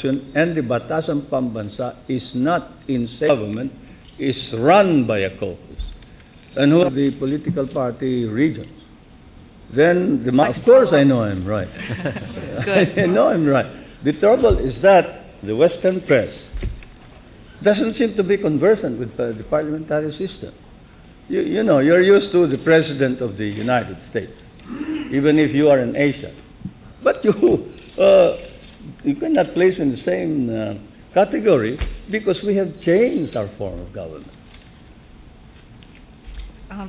and the Batasang Pambansa is not in government, is run by a caucus, and who are the political party regions. Then, of course I know I'm right. I know I'm right. The trouble is that the Western press doesn't seem to be conversant with the parliamentary system. You know, you're used to the President of the United States, even if you are an Asian. But you cannot place in the same category because we have changed our form of government.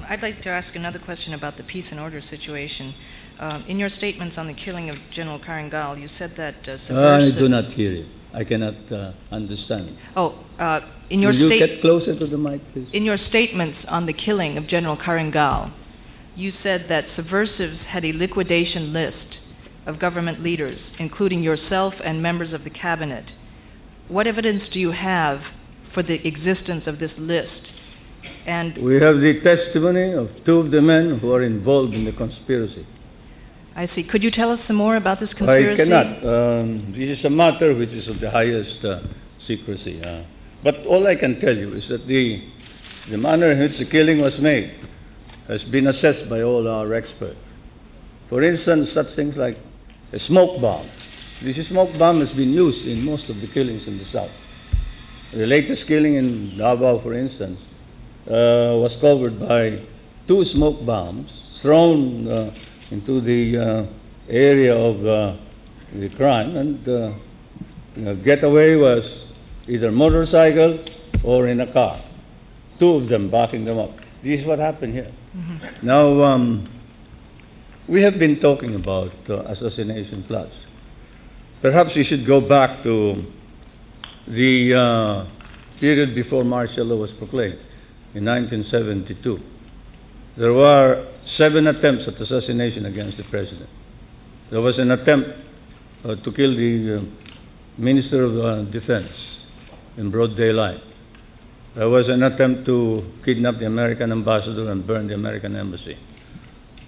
I'd like to ask another question about the peace and order situation. In your statements on the killing of General Karangal, you said that subversives... I do not hear it. I cannot understand. Oh, in your Will you get closer to the mic, please? In your statements on the killing of General Karangal, you said that subversives had a liquidation list of government leaders, including yourself and members of the cabinet. What evidence do you have for the existence of this list? And we have the testimony of two of the men who are involved in the conspiracy. I see. Could you tell us some more about this conspiracy? I cannot. This is a matter which is of the highest secrecy. But all I can tell you is that the manner in which the killing was made has been assessed by all our experts. For instance, such things like a smoke bomb. This smoke bomb has been used in most of the killings in the South. The latest killing in Davao, for instance, was covered by two smoke bombs thrown into the area of the crime, and getaway was either motorcycle or in a car. Two of them backing them up. This is what happened here. Mm-hmm. Now, we have been talking about assassination plots. Perhaps we should go back to the period before martial law was proclaimed in 1972. There were 7 attempts at assassination against the president. There was an attempt to kill the Minister of Defense in broad daylight. There was an attempt to kidnap the American ambassador and burn the American embassy.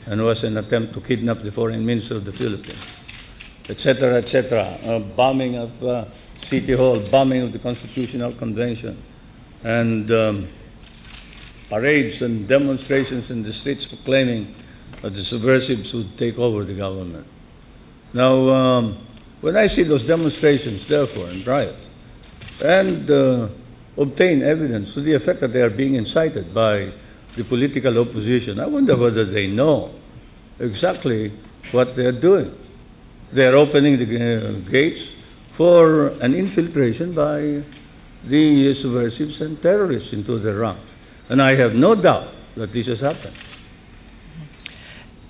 And there was an attempt to kidnap the foreign minister of the Philippines, etc., etc. Bombing of City Hall, bombing of the Constitutional Convention, and parades and demonstrations in the streets proclaiming that the subversives would take over the government. Now, when I see those demonstrations, therefore, and riots, and obtain evidence to the effect that they are being incited by the political opposition, I wonder whether they know exactly what they are doing. They are opening the gates for an infiltration by the subversives and terrorists into their ranks. And I have no doubt that this has happened.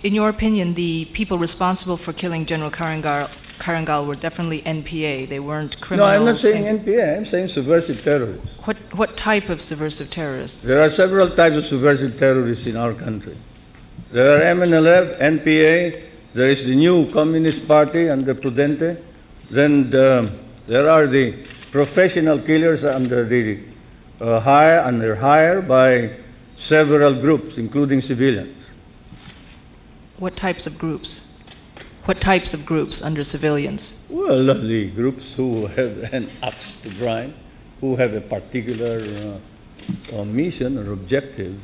In your opinion, the people responsible for killing General Karangal were definitely NPA. They weren't criminals. No, I'm not saying NPA. I'm saying subversive terrorists. What type of subversive terrorists? There are several types of subversive terrorists in our country. There are MNLF, NPA. There is the new Communist Party under Prudente. Then there are the professional killers under the hire by several groups, including civilians. What types of groups? What types of groups under civilians? Well, the groups who have an axe to grind, who have a particular mission or objective.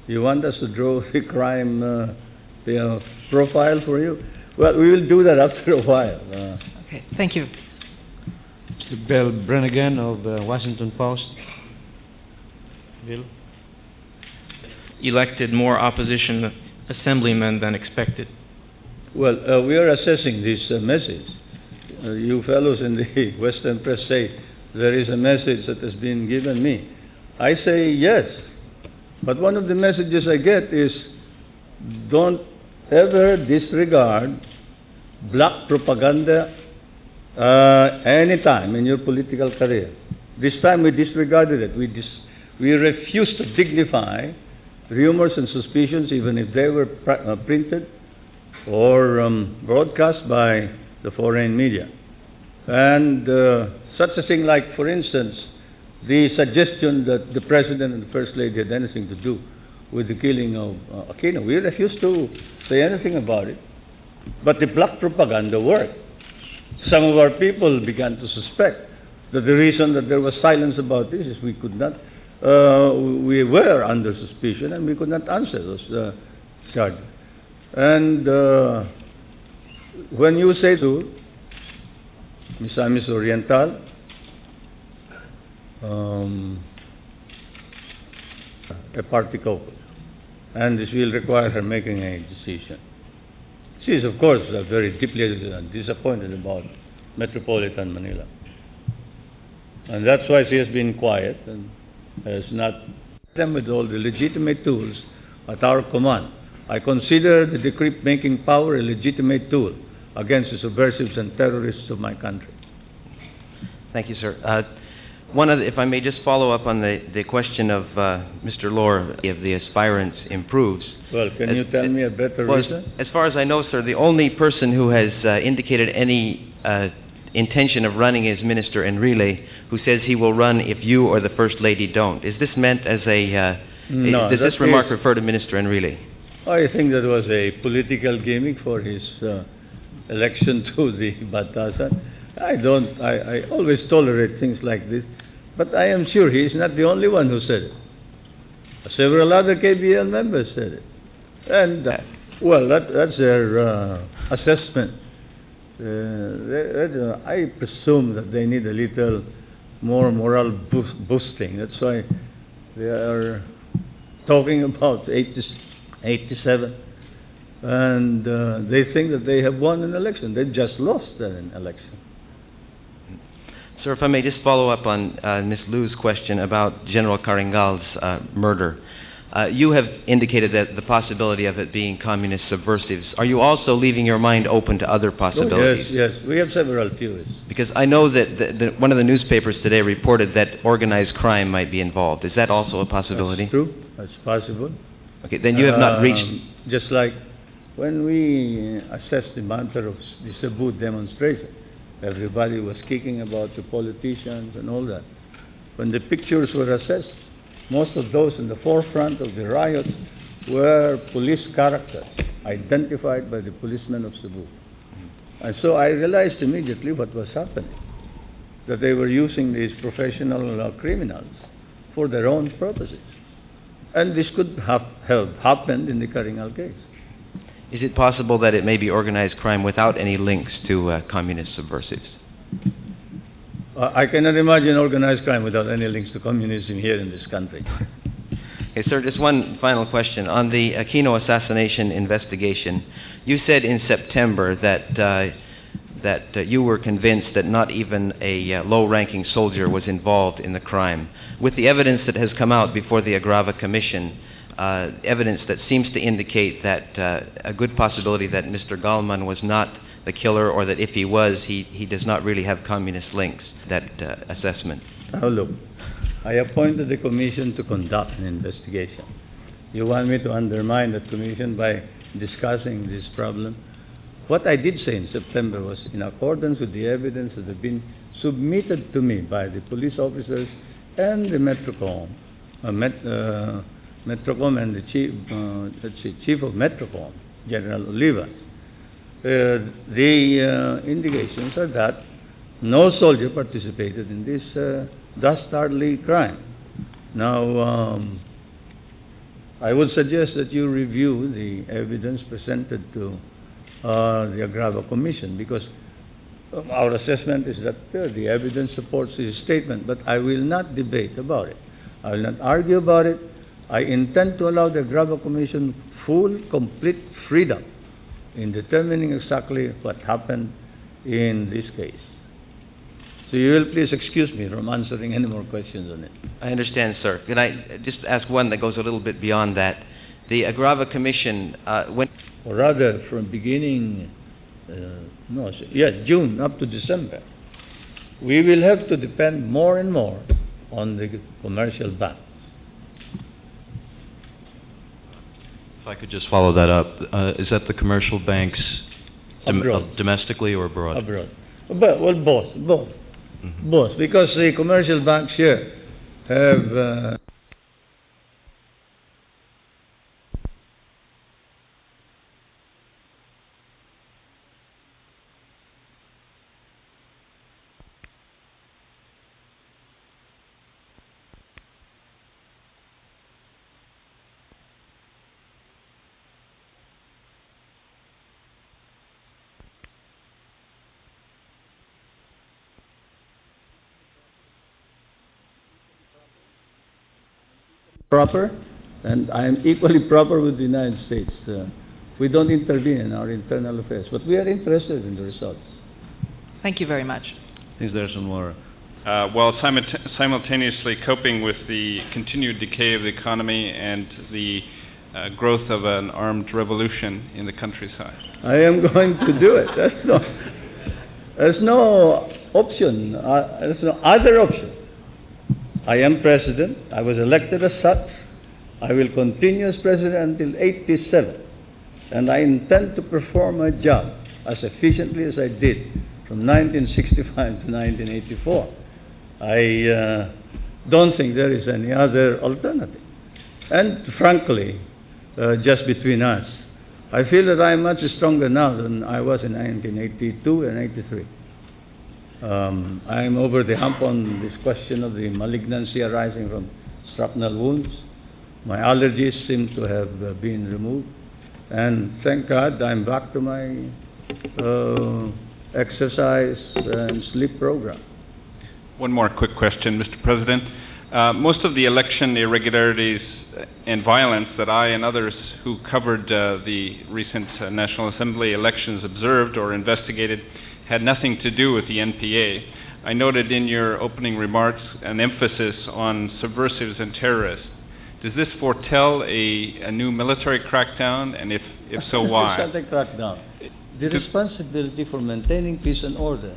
You want us to draw the crime profile for you? Well, we will do that after a while. Okay, thank you. Mr. Bill Brannigan of the Washington Post. Bill? Elected more opposition assemblymen than expected. Well, we are assessing this message. You fellows in the Western press say there is a message that has been given me. I say yes, but one of the messages I get is don't ever disregard black propaganda any time in your political career. This time we disregarded it. We refused to dignify rumors and suspicions, even if they were printed or broadcast by the foreign media. And such a thing like, for instance, the suggestion that the President and the First Lady had anything to do with the killing of Aquino. We refused to say anything about it. But the black propaganda worked. Some of our people began to suspect that the reason that there was silence about this is we could not, we were under suspicion and we could not answer those charges. And when you say to Misamis Oriental, a party caucus, and this will require her making a decision. She is, of course, very deeply disappointed about Metropolitan Manila. And that's why she has been quiet and has not them with all the legitimate tools at our command. I consider the decree-making power a legitimate tool against the subversives and terrorists of my country. Thank you, sir. If I may just follow up on the question of Mr. Lohr, if the aspirants improves. Well, can you tell me a better reason? As far as I know, sir, the only person who has indicated any intention of running is Minister Enrile, who says he will run if you or the First Lady don't. Is this meant as a... No, does this remark refer to Minister Enrile? I think that was a political gimmick for his election to the Batasan. I always tolerate things like this, but I am sure he is not the only one who said it. Several other KBL members said it. And, well, that's their assessment. I presume that they need a little more moral boosting. That's why they are talking about 87. And they think that they have won an election. They just lost an election. Sir, if I may just follow up on Ms. Liu's question about General Caringal's murder. You have indicated that the possibility of it being communist subversives. Are you also leaving your mind open to other possibilities? Oh, yes. We have several theories. Because I know that one of the newspapers today reported that organized crime might be involved. Is that also a possibility? That's true. That's possible. Okay, then you have not reached... Just like when we assessed the matter of the Cebu demonstration, everybody was kicking about the politicians and all that. When the pictures were assessed, most of those in the forefront of the riot were police characters, identified by the policemen of Cebu. And so I realized immediately what was happening, that they were using these professional criminals for their own purposes. And this could have happened in the Caringal case. Is it possible that it may be organized crime without any links to communist subversives? I cannot imagine organized crime without any links to communism here in this country. Okay, sir, just one final question. On the Aquino assassination investigation, you said in September that you were convinced that not even a low-ranking soldier was involved in the crime. With the evidence that has come out before the Agrava Commission, evidence that seems to indicate that a good possibility that Mr. Galman was not the killer, or that if he was, he does not really have communist links, that assessment. Now look, I appointed the commission to conduct an investigation. You want me to undermine that commission by discussing this problem? What I did say in September was in accordance with the evidence that had been submitted to me by the police officers and the Metrocom, Metrocom and the chief of Metrocom, General Oliva. The indications are that no soldier participated in this dastardly crime. Now, I would suggest that you review the evidence presented to the Agrava Commission, because our assessment is that the evidence supports his statement, but I will not debate about it. I will not argue about it. I intend to allow the Agrava Commission full, complete freedom in determining exactly what happened in this case. So you will please excuse me from answering any more questions on it. I understand, sir. Can I just ask one that goes a little bit beyond that? The Agrava Commission, when... Or rather, from beginning, June up to December, we will have to depend more and more on the commercial banks. If I could just follow that up, is that the commercial banks domestically or abroad? Abroad. Well, both. Mm-hmm. Both, because the commercial banks here have proper, and I am equally proper with the United States. We don't intervene in our internal affairs, but we are interested in the results. Thank you very much. I think there's some more. While simultaneously coping with the continued decay of the economy and the growth of an armed revolution in the countryside. I am going to do it. There's no option. There's no other option. I am president. I was elected as such. I will continue as president until 87. And I intend to perform my job as efficiently as I did from 1965 to 1984. I don't think there is any other alternative. And frankly, just between us, I feel that I am much stronger now than I was in 1982 and 83. I am over the hump on this question of the malignancy arising from shrapnel wounds. My allergies seem to have been removed. And thank God I'm back to my exercise and sleep program. One more quick question, Mr. President. Most of the election irregularities and violence that I and others who covered the recent National Assembly elections observed or investigated had nothing to do with the NPA. I noted in your opening remarks an emphasis on subversives and terrorists. Does this foretell a new military crackdown, and if so, why? It's not a crackdown. The responsibility for maintaining peace and order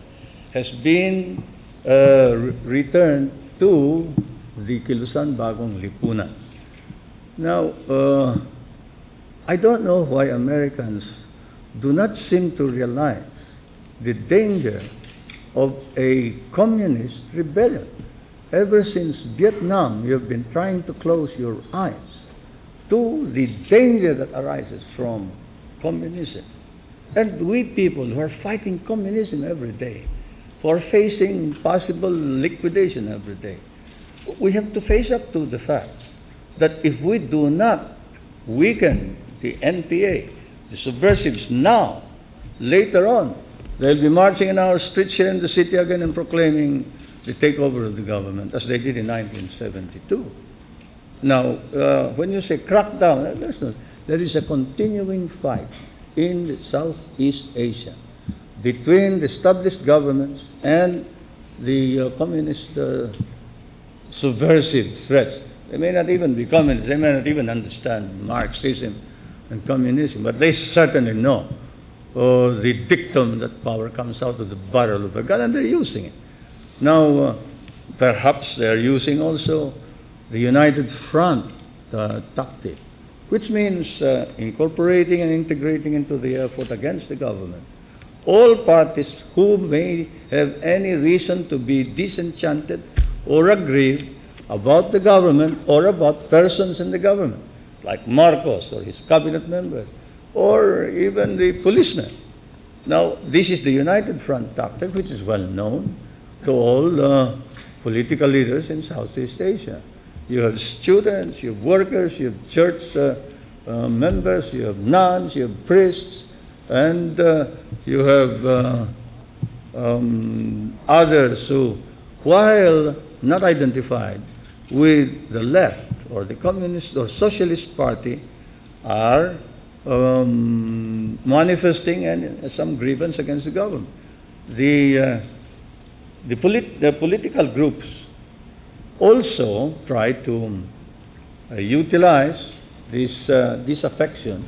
has been returned to the Kilusan Bagong Lipunan. Now, I don't know why Americans do not seem to realize the danger of a communist rebellion. Ever since Vietnam, you have been trying to close your eyes to the danger that arises from communism. And we people who are fighting communism every day, who are facing possible liquidation every day, we have to face up to the fact that if we do not weaken the NPA, the subversives now, later on, they'll be marching in our streets here in the city again and proclaiming the takeover of the government, as they did in 1972. Now, when you say crackdown, listen, there is a continuing fight in Southeast Asia between the established governments and the communist subversive threats. They may not even be communists, they may not even understand Marxism and communism, but they certainly know the dictum that power comes out of the barrel of a gun, and they're using it. Now, perhaps they're using also the United Front tactic, which means incorporating and integrating into the effort against the government all parties who may have any reason to be disenchanted or aggrieved about the government or about persons in the government, like Marcos or his cabinet members, or even the policemen. Now, this is the United Front tactic, which is well known to all political leaders in Southeast Asia. You have students, you have workers, you have church members, you have nuns, you have priests, and you have others who, while not identified with the left or the Communist or Socialist Party, are manifesting some grievance against the government. The political groups also try to utilize this disaffection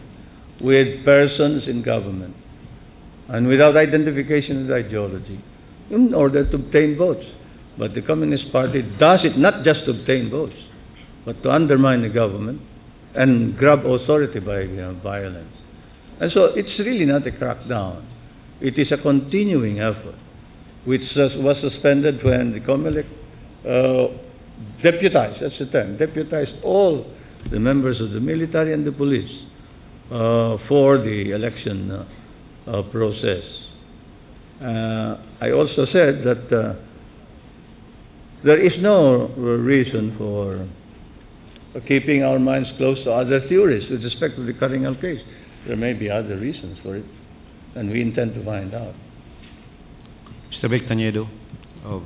with persons in government and without identification of ideology in order to obtain votes. But the Communist Party does it not just to obtain votes, but to undermine the government and grab authority by violence. And so it's really not a crackdown. It is a continuing effort, which was suspended when the COMELEC deputized, that's the term, deputized all the members of the military and the police for the election process. I also said that there is no reason for keeping our minds closed to other theories with respect to the Karingal case. There may be other reasons for it, and we intend to find out. Mr. Victaniedo of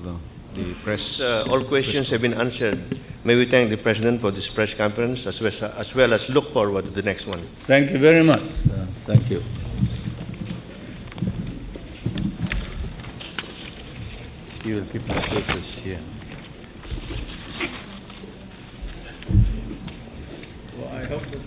the press. All questions have been answered. May we thank the President for this press conference as well as look forward to the next one. Thank you very much. Thank you. You will keep the papers here. Well, I hope that